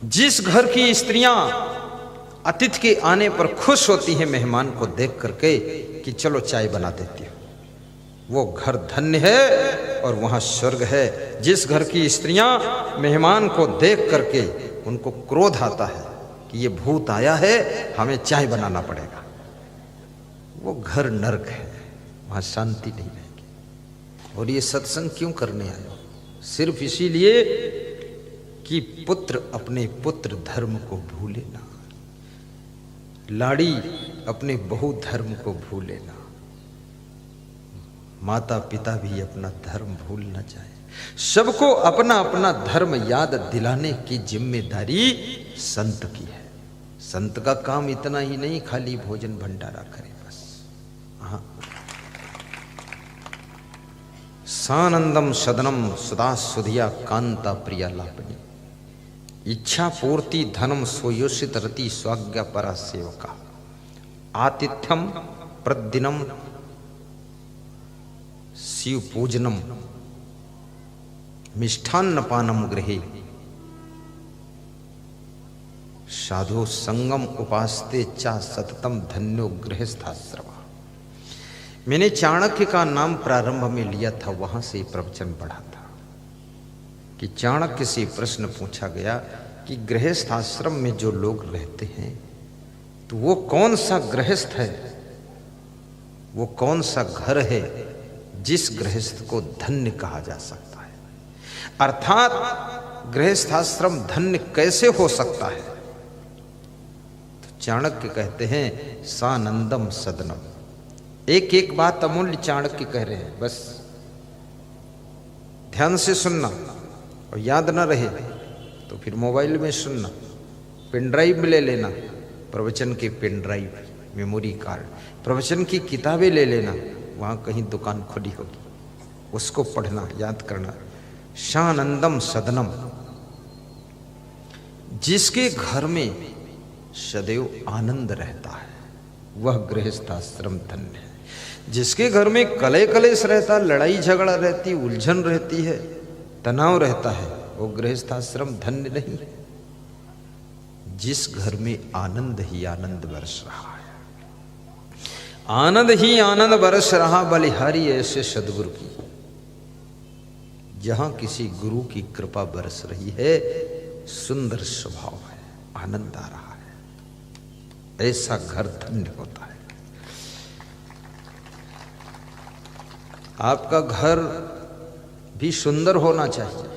जिस घर की स्त्रियां अतिथि के आने पर खुश होती हैं मेहमान को देख करके कि चलो चाय बना देती हो, वो घर धन्य है और वहां स्वर्ग है। जिस घर की स्त्रियां मेहमान को देख करके उनको क्रोध आता है कि ये भूत आया है, हमें चाय बनाना पड़ेगा, वो घर नरक है, वहां शांति नहीं रहेगी। और ये सत्संग क्यों करने आए हो? सिर्फ इसीलिए कि पुत्र अपने पुत्र धर्म को भूले ना, लाड़ी अपने बहु धर्म को भूले ना, माता पिता भी अपना धर्म भूल ना जाए। सबको अपना अपना धर्म याद दिलाने की जिम्मेदारी संत की है। संत का काम इतना ही नहीं खाली भोजन भंडारा करे बस। हाँ, सानंदम सदनम सदा सुधिया कांता प्रिया लापनी, इच्छा पूर्ति धनम सोयोषित रति स्वाज्ञा परा सेवका, आतिथ्यम प्रतिदिनम शिव पूजनम मिष्ठान्न पानम गृहे, साधु संगम उपासते चा सततम धन्यो गृहस्थाश्रम। मैंने चाणक्य का नाम प्रारंभ में लिया था, वहां से प्रवचन बढ़ा था कि चाणक्य से प्रश्न पूछा गया कि गृहस्थ आश्रम में जो लोग रहते हैं तो वो कौन सा गृहस्थ है, वो कौन सा घर है जिस गृहस्थ को धन्य कहा जा सकता है। अर्थात गृहस्थ आश्रम धन्य कैसे हो सकता है? तो चाणक्य कहते हैं सानंदम सदनम। एक एक बात अमूल्य चाणक्य कह रहे हैं, बस ध्यान से सुनना, और याद ना रहे तो फिर मोबाइल में सुनना, पेन ड्राइव में ले लेना, प्रवचन के पेन ड्राइव, मेमोरी कार्ड, प्रवचन की किताबें ले लेना, वहां कहीं दुकान खुली होगी, उसको पढ़ना, याद करना। शानंदम सदनम, जिसके घर में सदैव आनंद रहता है वह गृहस्थाश्रम धन्य है। जिसके घर में कले कलेश रहता, लड़ाई झगड़ा रहती, उलझन रहती है, तनाव रहता है, वो गृहस्थाश्रम धन्य नहीं है। जिस घर में आनंद ही आनंद बरस रहा है, आनंद ही आनंद बरस रहा, बलिहारी ऐसे सदगुरु की, जहां किसी गुरु की कृपा बरस रही है, सुंदर स्वभाव है, आनंद आ रहा है, ऐसा घर धन्य होता है। आपका घर भी सुंदर होना चाहिए,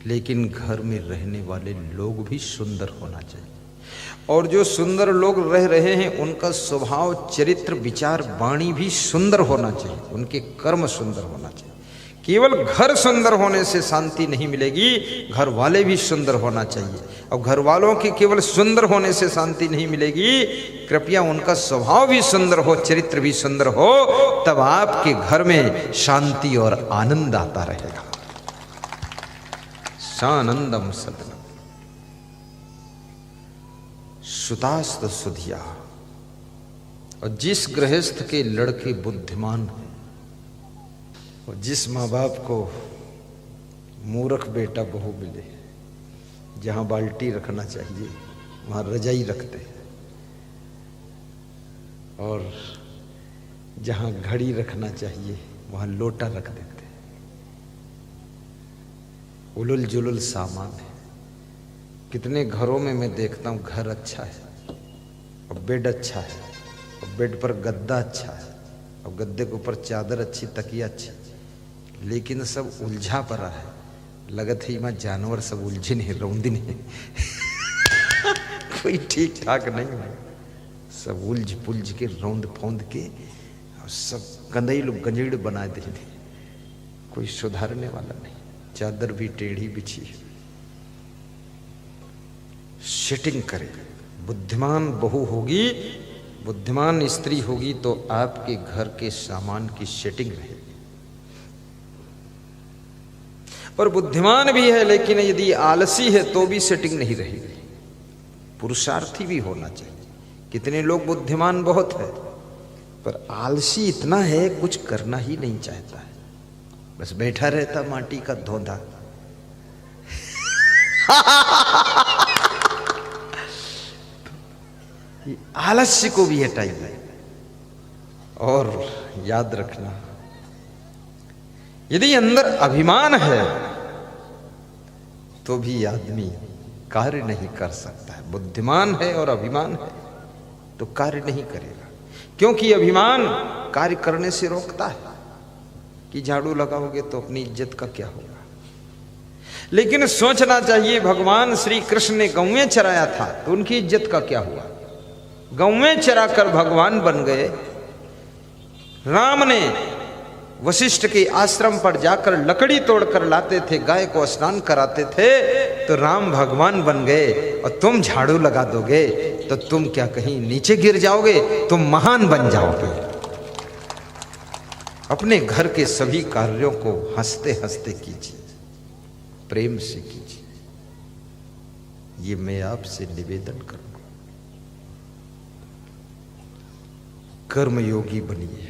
लेकिन घर में रहने वाले लोग भी सुंदर होना चाहिए। और जो सुंदर लोग रह रहे हैं उनका स्वभाव, चरित्र, विचार, वाणी भी सुंदर होना चाहिए, उनके कर्म सुंदर होना चाहिए। केवल घर सुंदर होने से शांति नहीं मिलेगी, घर वाले भी सुंदर होना चाहिए। और घर वालों के केवल सुंदर होने से शांति नहीं मिलेगी, कृपया उनका स्वभाव भी सुंदर हो, चरित्र भी सुंदर हो, तब आपके घर में शांति और आनंद आता रहेगा। सानंदम सदनम सुतास्त सुधिया। और जिस गृहस्थ के लड़के बुद्धिमान हैं, और जिस माँ बाप को मूर्ख बेटा बहू मिले, जहां बाल्टी रखना चाहिए वहां रजाई रखते हैं, और जहां घड़ी रखना चाहिए वहां लोटा रख देते हैं। उलुल जुलुल सामान है। कितने घरों में मैं देखता हूँ घर अच्छा है और बेड अच्छा है, और बेड पर गद्दा अच्छा है, और गद्दे के ऊपर चादर अच्छी, तकिया अच्छी, लेकिन सब उलझा पड़ा है। लगत है मां जानवर सब उलझिन है, रौंदिन है कोई ठीक ठाक नहीं है, सब उलझ पुलझ के रौंद फौंद के, और सब गंदई गंजेड़ बना दे, कोई सुधारने वाला नहीं। चादर भी टेढ़ी बिछी है। सेटिंग करे। बुद्धिमान बहू होगी, बुद्धिमान स्त्री होगी तो आपके घर के सामान की सेटिंग रहेगी। और बुद्धिमान भी है, लेकिन यदि आलसी है तो भी सेटिंग नहीं रहेगी। पुरुषार्थी भी होना चाहिए। कितने लोग बुद्धिमान बहुत है पर आलसी इतना है, कुछ करना ही नहीं चाहता है, बस बैठा रहता माटी का धोंधा आलस्य को भी हटाइए। और याद रखना, यदि अंदर अभिमान है तो भी आदमी कार्य नहीं कर सकता है। बुद्धिमान है और अभिमान है तो कार्य नहीं करेगा, क्योंकि अभिमान कार्य करने से रोकता है कि झाड़ू लगाओगे तो अपनी इज्जत का क्या होगा। लेकिन सोचना चाहिए, भगवान श्री कृष्ण ने गौएं चराया था तो उनकी इज्जत का क्या हुआ। गौएं चराकर भगवान बन गए। राम ने वशिष्ठ के आश्रम पर जाकर लकड़ी तोड़कर लाते थे, गाय को स्नान कराते थे, तो राम भगवान बन गए। और तुम झाड़ू लगा दोगे तो तुम क्या कहीं नीचे गिर जाओगे, तुम महान बन जाओगे। अपने घर के सभी कार्यों को हंसते हंसते कीजिए, प्रेम से कीजिए। ये मैं आपसे निवेदन करूंगा। कर्मयोगी बनिए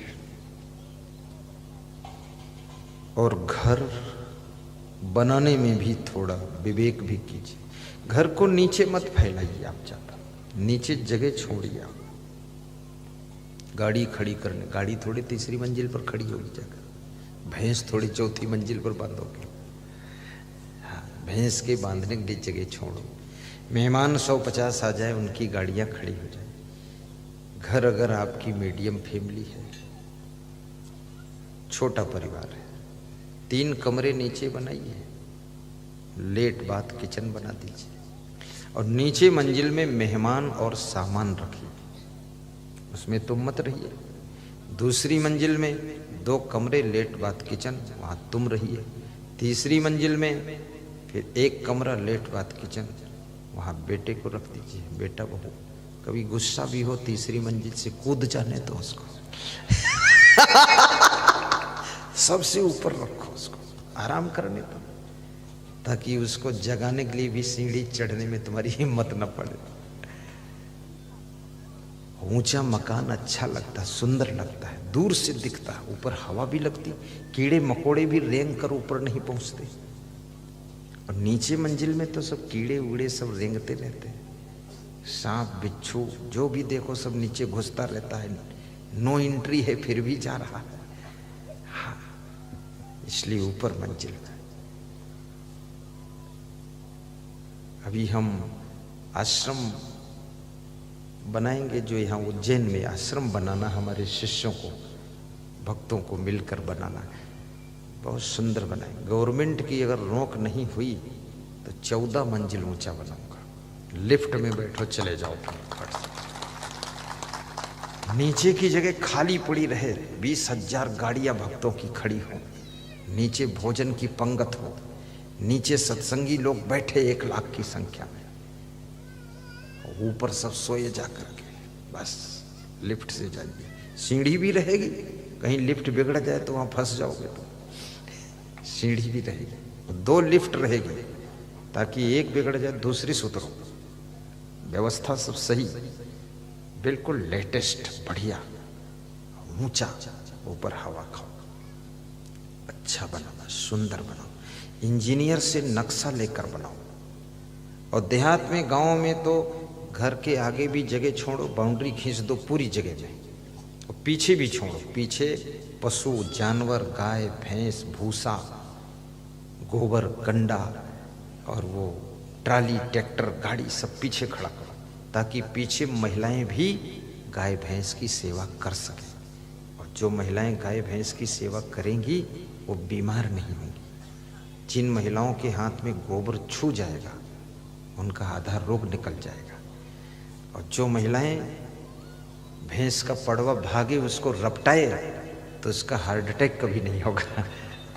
और घर बनाने में भी थोड़ा विवेक भी कीजिए। घर को नीचे मत फैलाइए, आप ज्यादा नीचे जगह छोड़िए। गाड़ी खड़ी करने, गाड़ी थोड़ी तीसरी मंजिल पर खड़ी होगी जगह, भैंस थोड़ी चौथी मंजिल पर बांधोगे। हाँ, भैंस के बांधने की जगह छोड़ो। मेहमान 150 आ जाए, उनकी गाड़ियां खड़ी हो जाए। घर अगर आपकी मीडियम फैमिली है, छोटा परिवार है, 3 कमरे नीचे बनाइए, लेट बाथ किचन बना दीजिए और नीचे मंजिल में मेहमान और सामान रखिए, उसमें तुम मत रहिए। दूसरी मंजिल में 2 कमरे, लेट बाथ किचन, वहां तुम रहिए। तीसरी मंजिल में फिर 1 कमरा, लेट बाथ किचन, वहां बेटे को रख दीजिए। बेटा बहू कभी गुस्सा भी हो, तीसरी मंजिल से कूद जाने दो उसको। सबसे ऊपर रखो उसको, आराम करने दो, ताकि उसको जगाने के लिए भी सीढ़ी चढ़ने में तुम्हारी हिम्मत न पड़े। ऊंचा मकान अच्छा लगता है, सुंदर लगता है, दूर से दिखता है, ऊपर हवा भी लगती, कीड़े मकोड़े भी रेंग कर ऊपर नहीं पहुंचते। और नीचे मंजिल में तो सब कीड़े उड़े सब रेंगते रहते हैं, सांप बिच्छू जो भी देखो सब नीचे घुसता रहता है। नो एंट्री है फिर भी जा रहा है। हाँ, इसलिए ऊपर मंजिल में। अभी हम आश्रम बनाएंगे, जो यहाँ उज्जैन में आश्रम बनाना, हमारे शिष्यों को, भक्तों को मिलकर बनाना, बहुत सुंदर बनाएंगे। गवर्नमेंट की अगर रोक नहीं हुई तो 14 मंजिल ऊंचा बनाऊंगा। लिफ्ट में बैठो, चले जाओ फटाफट। नीचे की जगह खाली पड़ी रहे, 20,000 गाड़ियां भक्तों की खड़ी हो, नीचे भोजन की पंगत हो, नीचे सत्संगी लोग बैठे 1 लाख की संख्या में, ऊपर सब सोए जाकर के। बस लिफ्ट से जाइए, सीढ़ी भी रहेगी, कहीं लिफ्ट बिगड़ जाए तो वहां फंस जाओगे तो सीढ़ी भी रहेगी। 2 लिफ्ट रहेगी ताकि एक बिगड़ जाए दूसरी सुधरो। व्यवस्था सब सही, बिल्कुल लेटेस्ट, बढ़िया, ऊंचा, ऊपर हवा खाओ। अच्छा बनाना, सुंदर बनाओ, इंजीनियर से नक्शा लेकर बनाओ। और देहात में, गांव में तो घर के आगे भी जगह छोड़ो, बाउंड्री खींच दो पूरी जगह में, और पीछे भी छोड़ो। पीछे पशु जानवर, गाय भैंस, भूसा, गोबर, कंडा और वो ट्राली, ट्रैक्टर, गाड़ी सब पीछे खड़ा करो, ताकि पीछे महिलाएं भी गाय भैंस की सेवा कर सकें। और जो महिलाएं गाय भैंस की सेवा करेंगी वो बीमार नहीं होंगी। जिन महिलाओं के हाथ में गोबर छू जाएगा उनका आधा रोग निकल जाएगा। और जो महिलाएं भैंस का पड़वा भागे उसको रपटाए तो उसका हार्ट अटैक कभी नहीं होगा,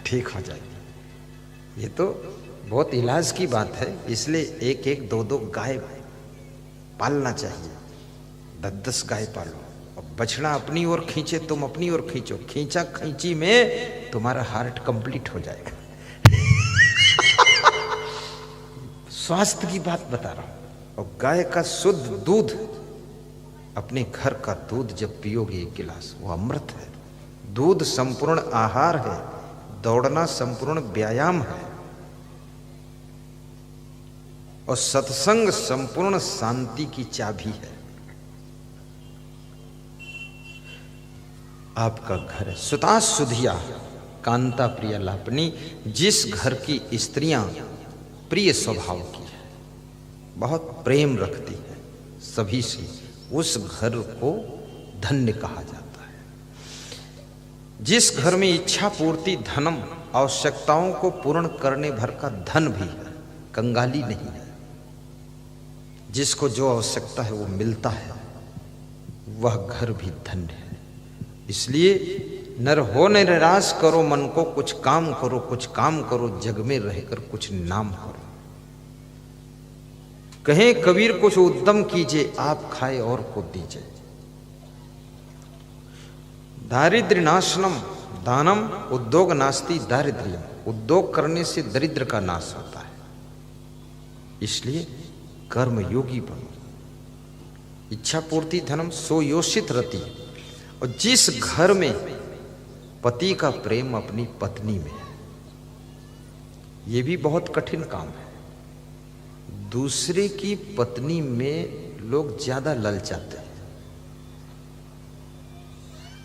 ठीक हो जाएगी। ये तो बहुत इलाज की बात है, इसलिए 1-1, 2-2 गाय पालना चाहिए। 10-10 गाय पालो, और बछड़ा अपनी ओर खींचे, तुम अपनी ओर खींचो, खींचा खींची में तुम्हारा हार्ट कंप्लीट हो जाएगा। स्वास्थ्य की बात बता रहा हूं। और गाय का शुद्ध दूध, अपने घर का दूध जब पियोगे 1 गिलास, वो अमृत है। दूध संपूर्ण आहार है, दौड़ना संपूर्ण व्यायाम है। और सत्संग संपूर्ण शांति की चाबी है। आपका घर है सुता सुधिया कांता प्रिय लापनी, जिस घर की स्त्रियां प्रिय स्वभाव की है, बहुत प्रेम रखती है सभी से, उस घर को धन्य कहा जाता है। जिस घर में इच्छा पूर्ति धनम, आवश्यकताओं को पूर्ण करने भर का धन भी है, कंगाली नहीं है, जिसको जो आवश्यकता है वो मिलता है, वह घर भी धन्य है। इसलिए नर हो निराश करो मन को, कुछ काम करो कुछ काम करो, जग में रहकर कुछ नाम करो। कहें कबीर कुछ उद्यम कीजिए, आप खाए और को दीजिए। दारिद्र्य नाशनम दानम उद्योग नास्ति दारिद्र्यम, उद्योग करने से दरिद्र का नाश होता है। इसलिए कर्म योगी बनो। इच्छा पूर्ति धनम सो योषित रति, और जिस घर में पति का प्रेम अपनी पत्नी में है, ये भी बहुत कठिन काम है। दूसरे की पत्नी में लोग ज्यादा ललचाते हैं।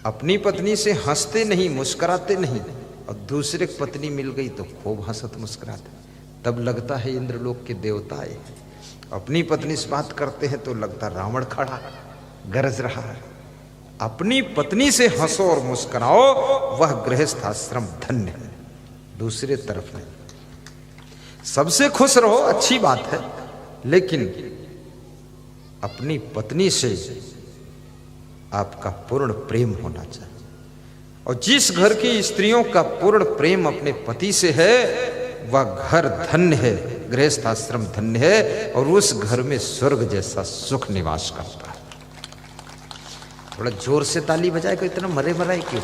अपनी पत्नी से हंसते नहीं, मुस्कुराते नहीं, और दूसरे की पत्नी मिल गई तो खूब हंसत मुस्कुराते, तब लगता है इंद्रलोक के देवता आए। अपनी पत्नी से बात करते हैं तो लगता रावण खड़ा गरज रहा है। अपनी पत्नी से हंसो और मुस्कुराओ, वह गृहस्थ आश्रम धन्य है। दूसरे तरफ नहीं। सबसे खुश रहो अच्छी बात है, लेकिन अपनी पत्नी से आपका पूर्ण प्रेम होना चाहिए। और जिस घर की स्त्रियों का पूर्ण प्रेम अपने पति से है, वह घर धन्य है, गृहस्थ आश्रम धन्य है, और उस घर में स्वर्ग जैसा सुख निवास करता है। थोड़ा जोर से ताली बजाए, को इतना मरे मराए क्यों?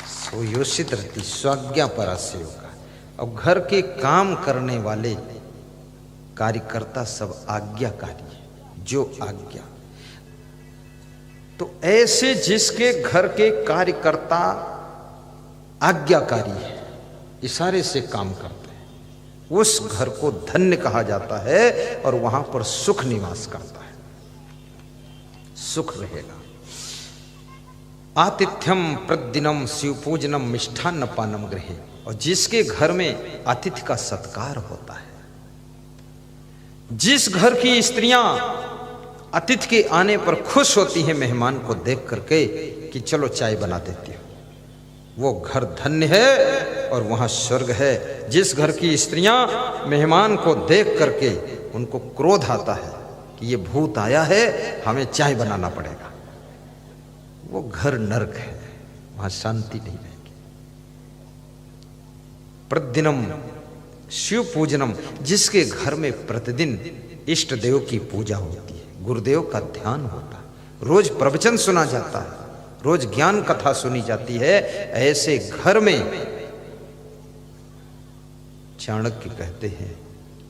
सुयोषित रहती स्वाज्ञा परास्य का। अब घर के काम करने वाले कार्यकर्ता सब आज्ञाकारी है, जो आज्ञा। तो ऐसे जिसके घर के कार्यकर्ता आज्ञाकारी है, इशारे से काम करते हैं, उस घर को धन्य कहा जाता है, और वहां पर सुख निवास करता है, सुख रहेगा। आतिथ्यम प्रतिदिनम शिवपूजनम मिष्ठान्न पानम गृहे, और जिसके घर में अतिथि का सत्कार होता है, जिस घर की स्त्रियां अतिथि के आने पर खुश होती हैं मेहमान को देख करके कि चलो चाय बना देती हूं, वो घर धन्य है और वहां स्वर्ग है। जिस घर की स्त्रियां मेहमान को देख करके उनको क्रोध आता है कि ये भूत आया है, हमें चाय बनाना पड़ेगा, वो घर नरक है, वहां शांति नहीं रहेगी। प्रतिदिनम शिव पूजनम, जिसके घर में प्रतिदिन इष्ट देव की पूजा होती है, गुरुदेव का ध्यान होता है, रोज प्रवचन सुना जाता है, रोज ज्ञान कथा सुनी जाती है, ऐसे घर में चाणक्य कहते हैं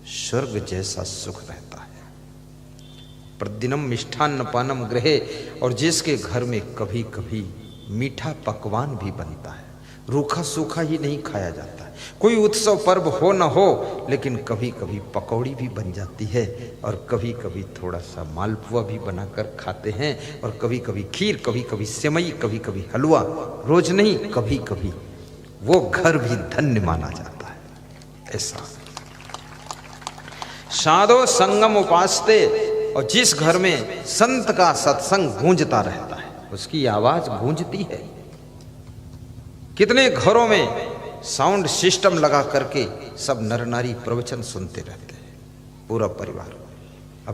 स्वर्ग जैसा सुख रहता है। प्रतिदिनम मिष्ठान्न पानम गृहे, और जिसके घर में कभी कभी मीठा पकवान भी बनता है, रूखा सूखा ही नहीं खाया जाता है। कोई उत्सव पर्व हो न हो, लेकिन कभी कभी पकौड़ी भी बन जाती है, और कभी कभी थोड़ा सा मालपुआ भी बनाकर खाते हैं, और कभी कभी खीर, कभी कभी सेवई, कभी कभी हलवा, रोज नहीं कभी कभी, वो घर भी धन्य माना जाता है। ऐसा साधो संगम उपासते, और जिस घर में संत का सत्संग गूंजता रहता है, उसकी आवाज गूंजती है। कितने घरों में साउंड सिस्टम लगा करके सब नर नारी प्रवचन सुनते रहते हैं, पूरा परिवार।